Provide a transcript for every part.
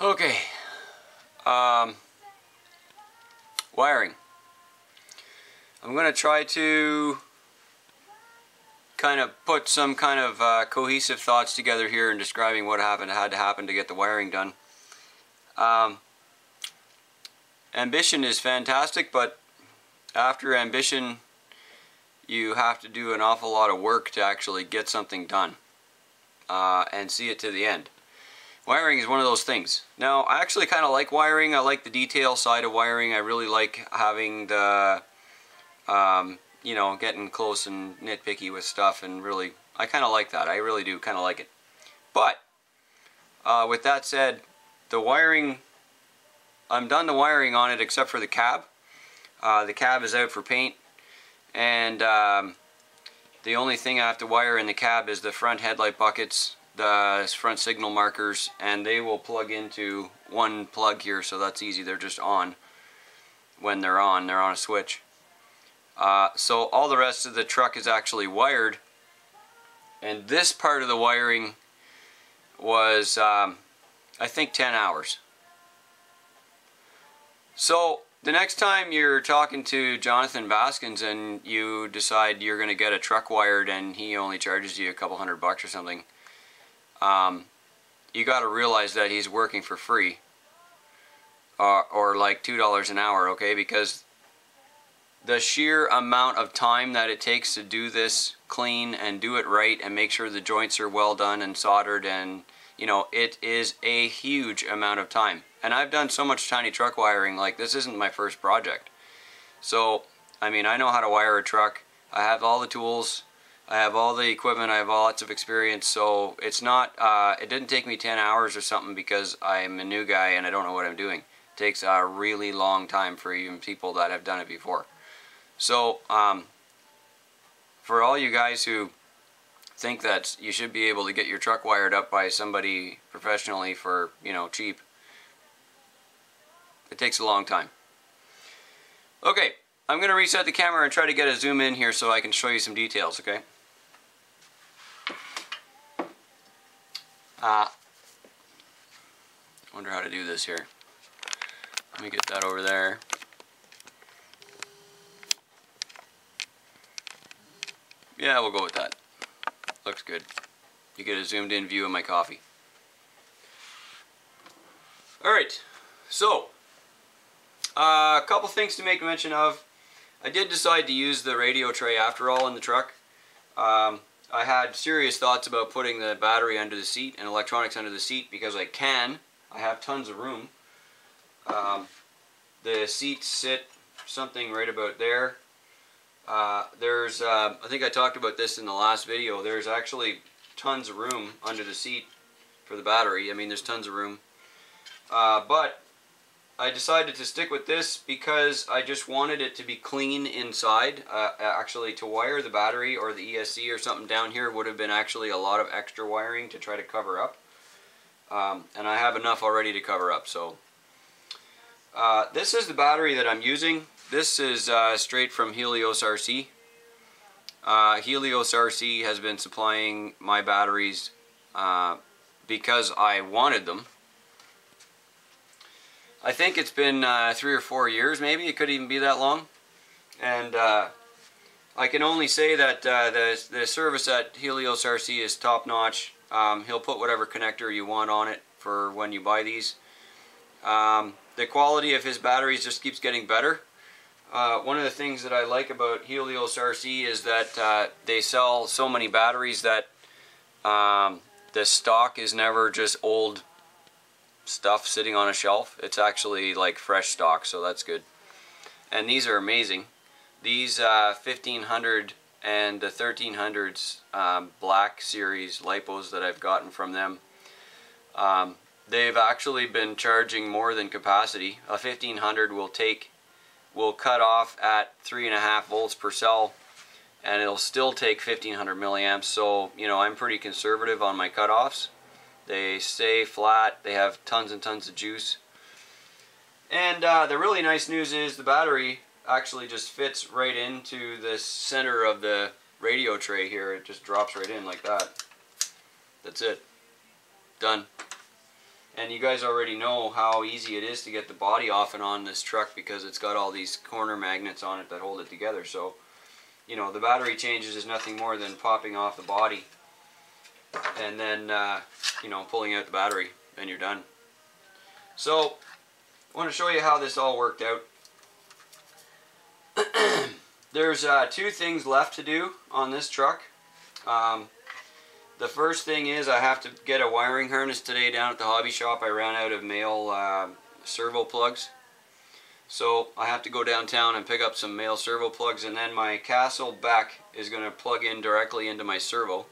Okay, wiring. I'm going to try to kind of put some kind of cohesive thoughts together here in describing what had to happen to get the wiring done. Ambition is fantastic, but after ambition you have to do an awful lot of work to actually get something done and see it to the end. Wiring is one of those things. Now, I actually kind of like wiring. I like the detail side of wiring. I really like having the, you know, getting close and nitpicky with stuff, and really, I kind of like that. I really do kind of like it. But, with that said, the wiring, I'm done the wiring on it except for the cab. The cab is out for paint, and the only thing I have to wire in the cab is the front headlight buckets, the front signal markers, and they will plug into one plug here, so that's easy. They're just on when they're on a switch. So all the rest of the truck is actually wired, and this part of the wiring was I think 10 hours. So the next time you're talking to Jonathan Baskins and you decide you're going to get a truck wired and he only charges you a couple $100 or something, you got to realize that he's working for free, or like $2 an hour, okay? Because the sheer amount of time that it takes to do this clean and do it right and make sure the joints are well done and soldered, and you know, it is a huge amount of time. And I've done so much tiny truck wiring, like this isn't my first project. So, I mean, I know how to wire a truck. I have all the tools. I have all the equipment. I have lots of experience. So it's not, it didn't take me 10 hours or something because I'm a new guy and I don't know what I'm doing. It takes a really long time for even people that have done it before. So, for all you guys who think that you should be able to get your truck wired up by somebody professionally for, you know, cheap, it takes a long time. Okay, I'm going to reset the camera and try to get a zoom in here so I can show you some details, okay? Wonder how to do this here. Let me get that over there. Yeah, we'll go with that. Looks good. You get a zoomed in view of my coffee. Alright, so a couple things to make mention of. I did decide to use the radio tray after all in the truck. I had serious thoughts about putting the battery under the seat and electronics under the seat because I can. I have tons of room. The seats sit something right about there. There's, I think I talked about this in the last video, there's actually tons of room under the seat for the battery. I mean, there's tons of room. But I decided to stick with this because I just wanted it to be clean inside. Actually, to wire the battery or the ESC or something down here would have been actually a lot of extra wiring to try to cover up. And I have enough already to cover up. So this is the battery that I'm using. This is straight from Helios RC. Helios RC has been supplying my batteries because I wanted them. I think it's been 3 or 4 years, maybe. It could even be that long. And I can only say that the service at Helios RC is top-notch. He'll put whatever connector you want on it for when you buy these. The quality of his batteries just keeps getting better. One of the things that I like about Helios RC is that they sell so many batteries that the stock is never just old stuff sitting on a shelf. It's actually like fresh stock, so that's good. And these are amazing. These 1500 and the 1300s black series lipos that I've gotten from them, they've actually been charging more than capacity. A 1500 will cut off at 3.5 volts per cell, and it'll still take 1500 milliamps. So, you know, I'm pretty conservative on my cutoffs. They stay flat. They have tons and tons of juice. And the really nice news is the battery actually just fits right into the center of the radio tray here. It just drops right in like that. That's it. Done. And you guys already know how easy it is to get the body off and on this truck because it's got all these corner magnets on it that hold it together. So, you know, the battery changes is nothing more than popping off the body and then, you know, pulling out the battery, and you're done. So, I want to show you how this all worked out. There's 2 things left to do on this truck. The first thing is I have to get a wiring harness today down at the hobby shop. I ran out of male servo plugs. So I have to go downtown and pick up some male servo plugs, and then my Castle Beck is going to plug in directly into my servo,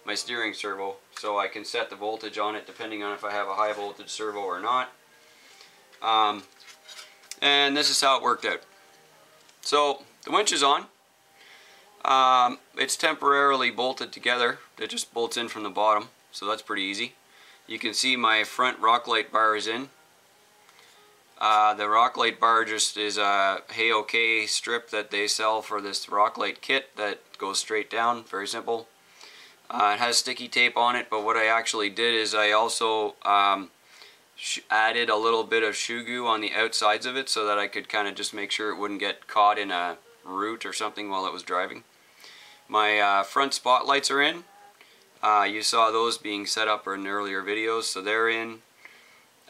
my steering servo, so I can set the voltage on it depending on if I have a high voltage servo or not. And this is how it worked out. So the winch is on. It's temporarily bolted together. It just bolts in from the bottom, so that's pretty easy. You can see my front rock light bar is in. The rock light bar just is a Hey-OK strip that they sell for this rock light kit that goes straight down, very simple. It has sticky tape on it, but what I actually did is I also added a little bit of shoe goo on the outsides of it so that I could kind of just make sure it wouldn't get caught in a root or something while it was driving. My front spotlights are in. You saw those being set up in earlier videos, so they're in.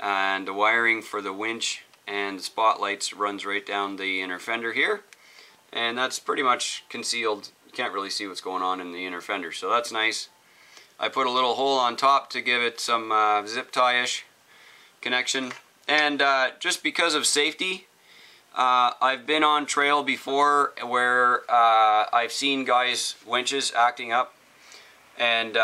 And the wiring for the winch and the spotlights runs right down the inner fender here. And that's pretty much concealed. You can't really see what's going on in the inner fender, so that's nice. I put a little hole on top to give it some zip tie-ish connection. And just because of safety, I've been on trail before where I've seen guys' winches acting up, and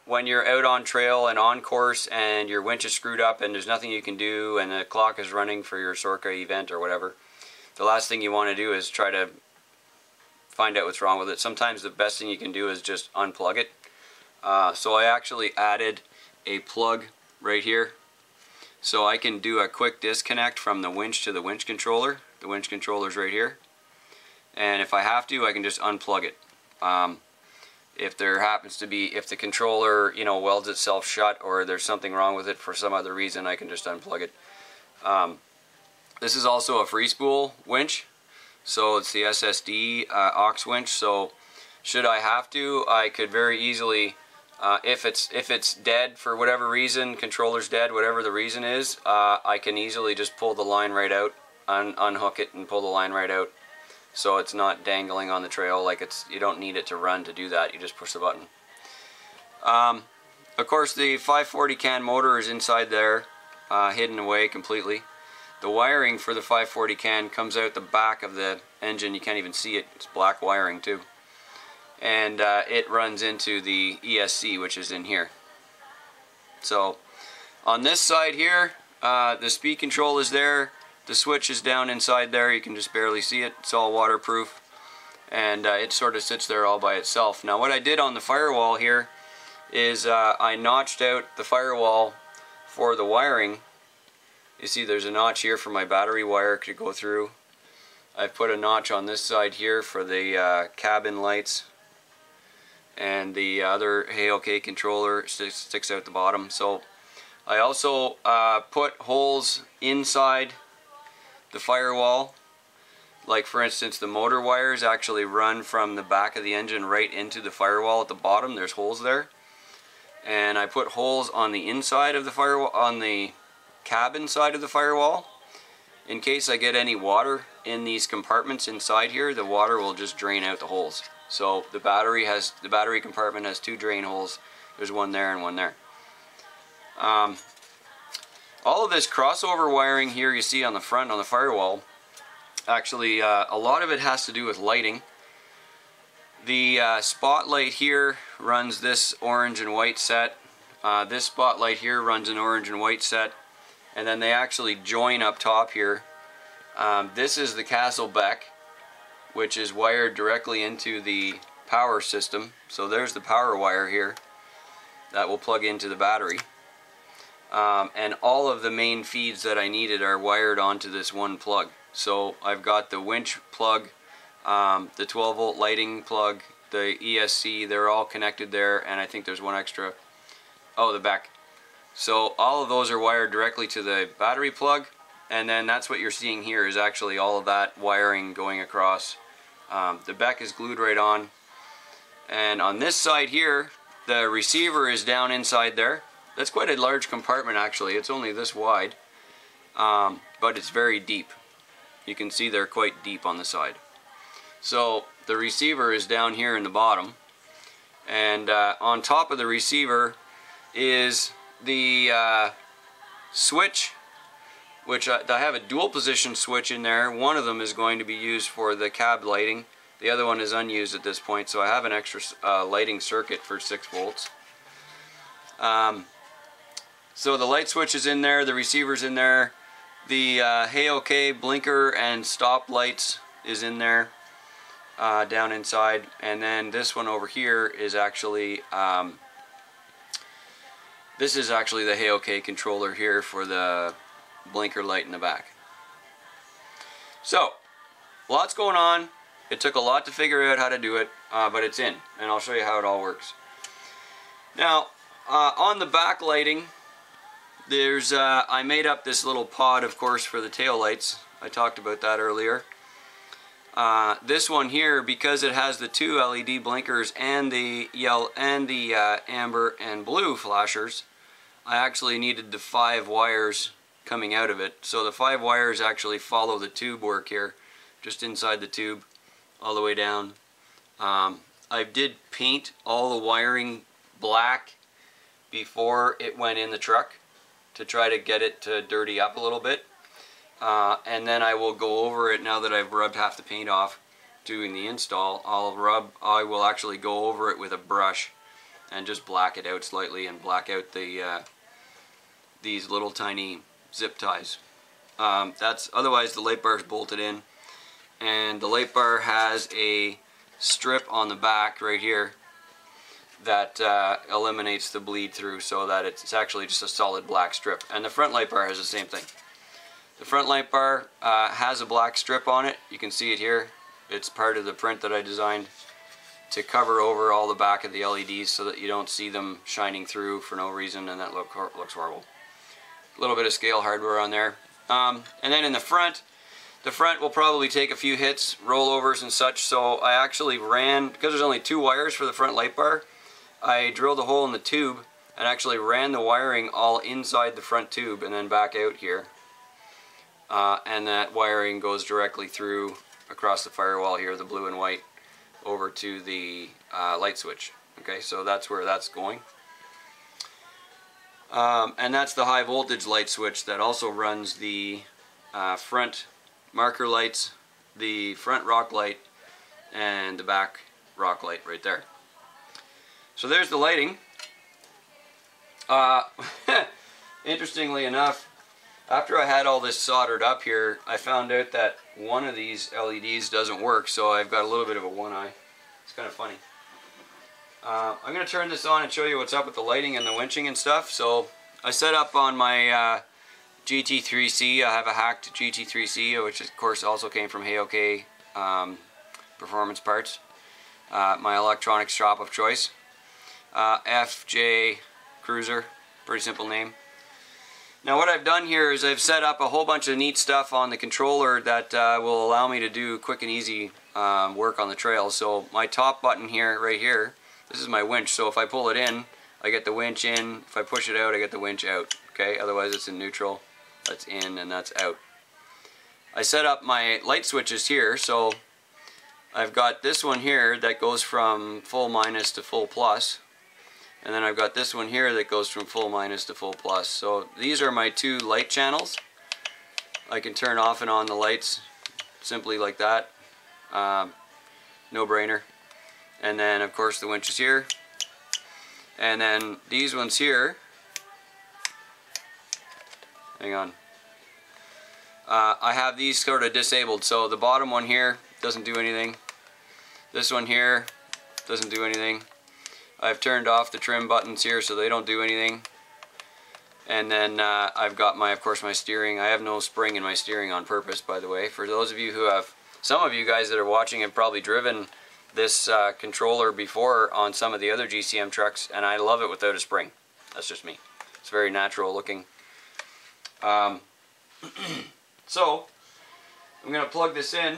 when you're out on trail and on course and your winch is screwed up and there's nothing you can do and the clock is running for your Sorka event or whatever, the last thing you want to do is try to find out what's wrong with it. Sometimes the best thing you can do is just unplug it. So I actually added a plug right here, so I can do a quick disconnect from the winch to the winch controller. The winch controller's right here, and if I have to, I can just unplug it. If there happens to be, if the controller, you know, welds itself shut or there's something wrong with it for some other reason, I can just unplug it. This is also a free spool winch, so it's the SSD aux winch. So should I have to, I could very easily, if it's dead for whatever reason, controller's dead, whatever the reason is, I can easily just pull the line right out, unhook it and pull the line right out, so it's not dangling on the trail. Like you don't need it to run to do that. You just push the button. Of course, the 540 can motor is inside there, hidden away completely. The wiring for the 540 can comes out the back of the engine. You can't even see it. It's black wiring too. And it runs into the ESC, which is in here. So on this side here, the speed control is there. The switch is down inside there. You can just barely see it. It's all waterproof, and it sort of sits there all by itself. Now what I did on the firewall here is I notched out the firewall for the wiring. You see there's a notch here for my battery wire to go through. I've put a notch on this side here for the cabin lights, and the other Hey-OK controller sticks out the bottom. So I also put holes inside the firewall. Like for instance, the motor wires actually run from the back of the engine right into the firewall at the bottom. There's holes there, and I put holes on the inside of the firewall, on the cabin side of the firewall, in case I get any water in these compartments inside here. The water will just drain out the holes. So the battery compartment has 2 drain holes. There's one there and one there. All of this crossover wiring here you see on the front on the firewall, actually a lot of it has to do with lighting. The spotlight here runs this orange and white set. This spotlight here runs an orange and white set, and then they actually join up top here. This is the Castle Beck, which is wired directly into the power system. So there's the power wire here that will plug into the battery. And all of the main feeds that I needed are wired onto this one plug. So I've got the winch plug, the 12 volt lighting plug, the ESC, they're all connected there, and I think there's one extra. Oh, the back. So all of those are wired directly to the battery plug, and then that's what you're seeing here is actually all of that wiring going across. The back is glued right on, and on this side here the receiver is down inside there. That's quite a large compartment actually. It's only this wide, but it's very deep. You can see they're quite deep on the side. So the receiver is down here in the bottom, and on top of the receiver is the switch, which I have a dual position switch in there. One of them is going to be used for the cab lighting. The other one is unused at this point, so I have an extra lighting circuit for 6 volts. So the light switch is in there, the receiver's in there, the Hey OK blinker and stop lights is in there down inside, and then this one over here is actually this is actually the Hey OK controller here for the blinker light in the back. So lots going on. It took a lot to figure out how to do it, but it's in, and I'll show you how it all works. Now on the back lighting, there's I made up this little pod, of course, for the tail lights. I talked about that earlier. This one here, because it has the 2 LED blinkers and the yellow and the amber and blue flashers, I actually needed the 5 wires coming out of it. So the 5 wires actually follow the tube work here, just inside the tube, all the way down. I did paint all the wiring black before it went in the truck to try to get it to dirty up a little bit. And then I will go over it now that I've rubbed half the paint off doing the install. I will actually go over it with a brush and just black it out slightly and black out the these little tiny zip ties. Otherwise the light bar is bolted in, and the light bar has a strip on the back right here that eliminates the bleed through, so that it's actually just a solid black strip. And the front light bar has the same thing. The front light bar has a black strip on it. You can see it here. It's part of the print that I designed to cover over all the back of the LEDs so that you don't see them shining through for no reason, and that looks horrible. A little bit of scale hardware on there. And then in the front will probably take a few hits, rollovers and such, so I actually ran, because there's only 2 wires for the front light bar, I drilled a hole in the tube and actually ran the wiring all inside the front tube and then back out here. And that wiring goes directly through across the firewall here, the blue and white, over to the light switch. Okay, so that's where that's going. And that's the high voltage light switch that also runs the front marker lights, the front rock light, and the back rock light right there. So there's the lighting. Interestingly enough, after I had all this soldered up here, I found out that one of these LEDs doesn't work, so I've got a little bit of a one eye. It's kind of funny. I'm going to turn this on and show you what's up with the lighting and the winching and stuff. So I set up on my GT3C. I have a hacked GT3C, which of course also came from Hey OK Performance Parts, my electronics shop of choice. FJ Cruiser, pretty simple name. Now what I've done here is I've set up a whole bunch of neat stuff on the controller that will allow me to do quick and easy work on the trail. So my top button here, right here, this is my winch. So if I pull it in, I get the winch in. If I push it out, I get the winch out. Okay, otherwise it's in neutral. That's in and that's out. I set up my light switches here. So I've got this one here that goes from full minus to full plus. And then I've got this one here that goes from full minus to full plus. So these are my 2 light channels. I can turn off and on the lights simply like that. No brainer. And then of course the winch is here. And then these ones here, hang on, I have these sort of disabled. So the bottom one here doesn't do anything. This one here doesn't do anything. I've turned off the trim buttons here so they don't do anything. And then I've got of course my steering. I have no spring in my steering on purpose, by the way. For those of you who have, some of you guys that are watching have probably driven this controller before on some of the other GCM trucks, and I love it without a spring. That's just me. It's very natural looking. So I'm going to plug this in.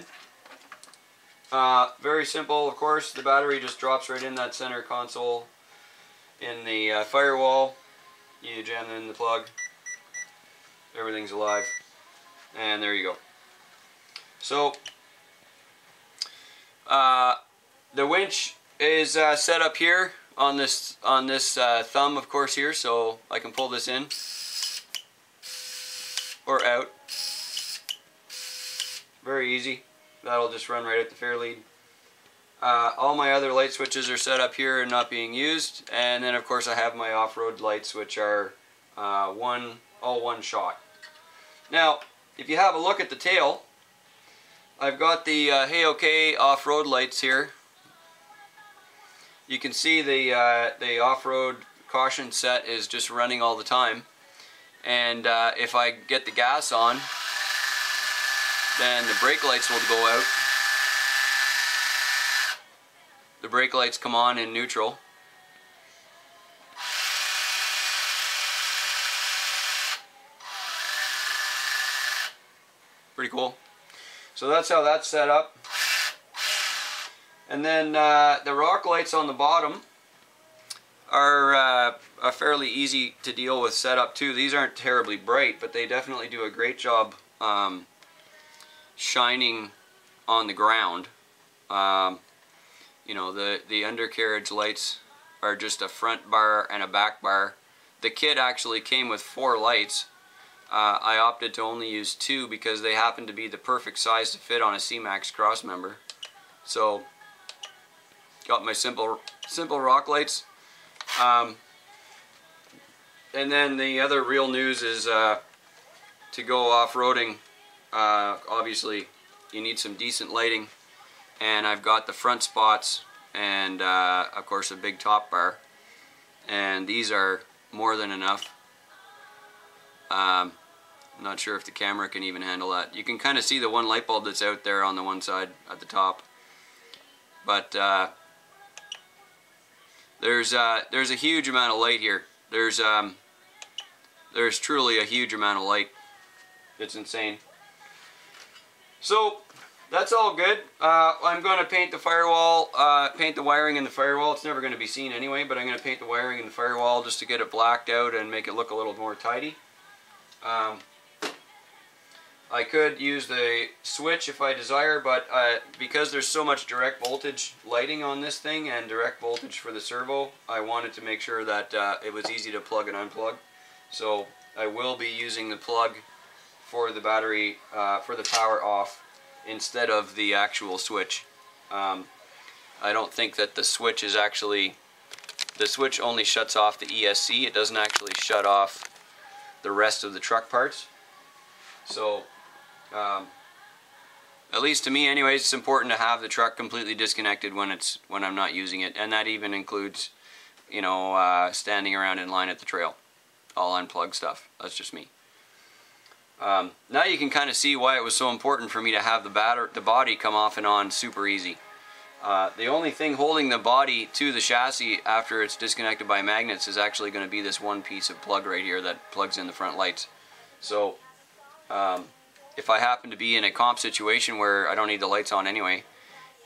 Very simple, of course. The battery just drops right in that center console in the firewall. You jam in the plug. Everything's alive. And there you go. So the winch is set up here on this thumb, of course, here, so I can pull this in or out. Very easy. That'll just run right at the fair lead. All my other light switches are set up here and not being used, and then of course I have my off-road lights, which are all one shot. Now, if you have a look at the tail, I've got the Hey OK off-road lights here. You can see the off-road caution set is just running all the time, and if I get the gas on, then the brake lights will go out. The brake lights come on in neutral. Pretty cool. So that's how that's set up. And then the rock lights on the bottom are fairly easy to deal with setup too. These aren't terribly bright, but they definitely do a great job shining on the ground. You know, the undercarriage lights are just a front bar and a back bar. The kit actually came with 4 lights. I opted to only use 2 because they happen to be the perfect size to fit on a CMAX cross member. So, got my simple rock lights. And then the other real news is to go off-roading, obviously you need some decent lighting, and I've got the front spots and of course a big top bar, and these are more than enough. I'm not sure if the camera can even handle that. You can kind of see the one light bulb that's out there on the one side at the top, but there's a huge amount of light here. There's truly a huge amount of light. It's insane. So that's all good. I'm going to paint the firewall, paint the wiring in the firewall. It's never going to be seen anyway, but I'm going to paint the wiring in the firewall just to get it blacked out and make it look a little more tidy. I could use the switch if I desire, but because there's so much direct voltage lighting on this thing and direct voltage for the servo, I wanted to make sure that it was easy to plug and unplug. So I will be using the plug for the battery, for the power off, instead of the actual switch. I don't think that the switch is actually, the switch only shuts off the ESC. It doesn't actually shut off the rest of the truck parts. So at least to me anyways, it's important to have the truck completely disconnected when I'm not using it, and that even includes, you know, standing around in line at the trail. All unplugged stuff. That's just me. Now you can kind of see why it was so important for me to have the body come off and on super easy. The only thing holding the body to the chassis after it's disconnected by magnets is actually going to be this one piece of plug right here that plugs in the front lights. So if I happen to be in a comp situation where I don't need the lights on anyway,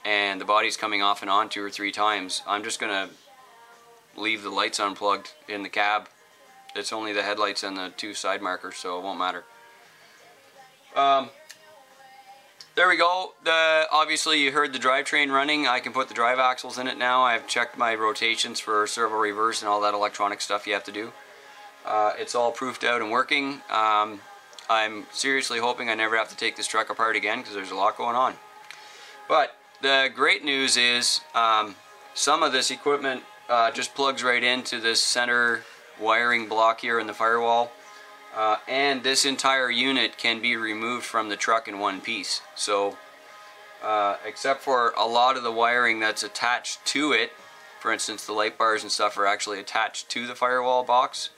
and the body's coming off and on 2 or 3 times, I'm just going to leave the lights unplugged in the cab. It's only the headlights and the 2 side markers, so it won't matter. There we go. Obviously you heard the drivetrain running. I can put the drive axles in it now. I've checked my rotations for servo reverse and all that electronic stuff you have to do. It's all proofed out and working. I'm seriously hoping I never have to take this truck apart again because there's a lot going on. But the great news is some of this equipment just plugs right into this center wiring block here in the firewall. And this entire unit can be removed from the truck in one piece. So except for a lot of the wiring that's attached to it, for instance the light bars and stuff are actually attached to the firewall box.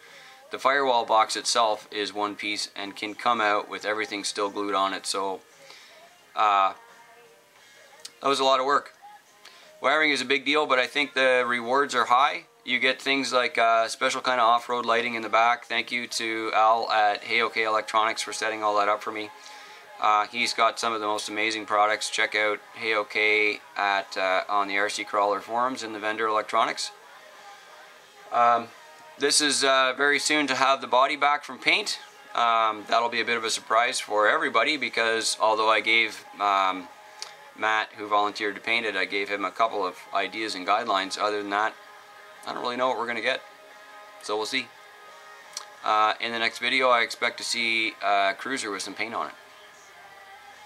The firewall box itself is one piece and can come out with everything still glued on it. So that was a lot of work. Wiring is a big deal, but I think the rewards are high, You get things like special kind of off-road lighting in the back. Thank you to Al at Hey OK Electronics for setting all that up for me. He's got some of the most amazing products. Check out Hey OK at on the RC Crawler forums in the vendor electronics. This is very soon to have the body back from paint. That'll be a bit of a surprise for everybody, because although I gave Matt, who volunteered to paint it, I gave him a couple of ideas and guidelines. Other than that, I don't really know what we're going to get. So we'll see. In the next video, I expect to see a cruiser with some paint on it.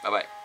Bye-bye.